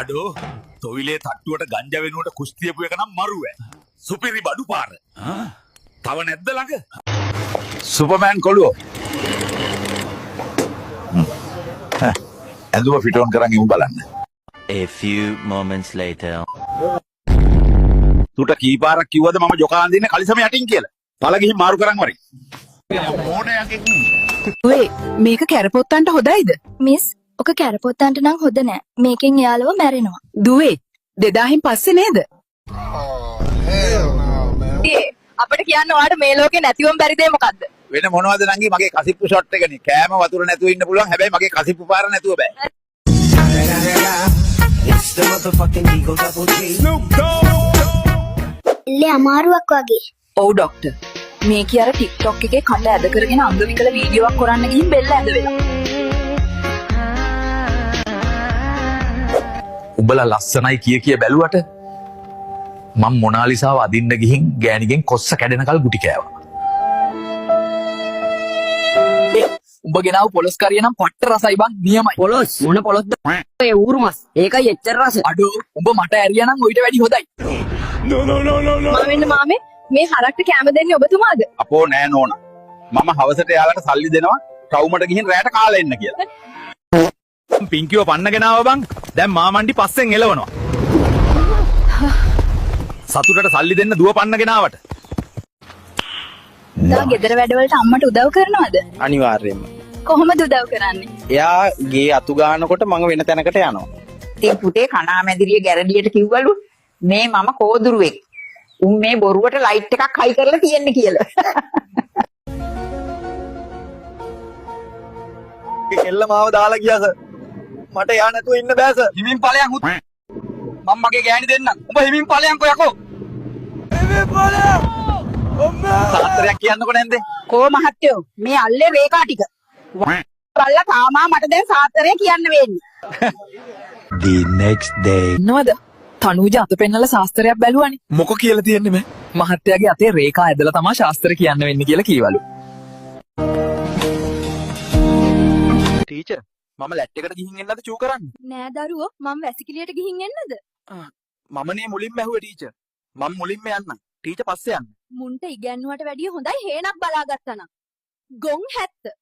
අඩෝ තොවිලේ තට්ටුවට ගංජා වෙනුවට කුස්තියපු එක නම් මරුව. සුපිරි බඩු පාර. තව නැද්ද ළඟ? සුපර්මෑන් කොළුව. ඇඳුම ෆිටෝන් කරන් ඉමු බලන්න. A few moments later. තුට කී පාරක් කිව්වද මම ජොකාන් දින්නේ කලිසම යටින් කියලා. පළ ගිහින් මාරු කරන් වරි. මොඩයකින්. ඔය මේක කැරපොත්තන්ට හොඳයිද? මිස් ඔක කැරපොත්තන්ට නම් හොඳ නෑ. මේකෙන් එයාලව මැරෙනවා. දුවේ 2000න් පස්සේ නේද? අපිට කියන්න ඔයාලට මේ ලෝකේ නැතිවම බැරි දේ මොකද්ද? වෙන මොනවද නංගි මගේ කසිප්පු ෂොට් එකනේ. කෑම වතුර නැතුව ඉන්න පුළුවන්. හැබැයි මගේ කසිප්පු පාර නැතුව බෑ. ඉල්ලේ අමාරුවක් වගේ. ඔව් ડોක්ටර්. මේකේ අර TikTok එකේ කට ඇද කරගෙන අංගවිකල වීඩියෝවක් කරන්න ගිහින් බෙල්ල ඇද වෙලා. උඹලා ලස්සනයි කිය බැලුවට මම මොනාලිසාව අදින්න ගිහින් ගෑණිගෙන් කොස්ස කැඩෙනකල් ගුටි කෑවා. උඹ ගෙනාව පොලොස් කරිය නම් පට්ට රසයි බං නියමයි. පොලොස් මොන පොලොස්ද? ඒ ඌරුමස්. ඒකයි එච්චර රස. අඩෝ උඹ මට ඇරියා නම් ඔයිට වැඩි හොඳයි. මාවෙන්න මාමේ මේ හරක්ට කැම දෙන්නේ ඔබතුමාද? අපෝ නෑ නෝනා. මම හවසට එයාලට සල්ලි දෙනවා ටවුමට ගිහින් රැයට කාලා එන්න කියලා. පින්කිව පන්නගෙන ආව බං. දැන් මාමණ්ඩි පස්සෙන් එලවනවා. සතුටට සල්ලි දෙන්න දුව පන්නගෙන ආවට. දා ගෙදර වැඩවලට අම්මට උදව් කරනවද? අනිවාර්යයෙන්ම. කොහොමද උදව් කරන්නේ? එයා ගේ අතු ගන්නකොට මම වෙන තැනකට යනවා. ඉතින් පුතේ කණාමැදිරිය ගැරඩියට කිව්වලු මේ මම කෝදුරුවෙක්. උන් මේ බොරුවට ලයිට් එකක් හයි කරලා තියෙන්නේ කියලා. කෙල්ල මාව දාලා ගියා සර්. මට යා නැතුව ඉන්න බෑ සර්. හිමින් ඵලයන් උත්. මම මගේ ගෑණි දෙන්නම්. උඹ හිමින් ඵලයන්කෝ යකෝ. හිමින් ඵලයන්. සාත්‍රයක් කියන්නකො නැන්දේ. කෝ මහත්තයෝ මේ අල්ලේ රේඛා ටික. බල්ලා තාමා මට දැන් සාත්‍රය කියන්න වෙන්නේ. The next day. නවද? තනුජ අත පෙන්නලා ශාස්ත්‍රයක් බැලුවානේ. මොක කියලා තියන්නේ මේ? මහත්තයාගේ අතේ රේඛා ඇදලා තමයි ශාස්ත්‍ර කියන්න වෙන්නේ කියලා කීවලු. ටීචර් මම ලැට් එකට ගිහින් එන්නද චූ කරන්න? නෑ දරුවෝ මම වැසිකිළියට ගිහින් එන්නද? මමනේ මුලින්ම ඇහුවේ ටීචර්. මම මුලින්ම යන්නම්. ටීචර් පස්සේ යන්න. මුන්ට ඉගැන්නුවට වැඩිය හොඳයි හේනක් බලාගත්තා නම්. ගොන් 70.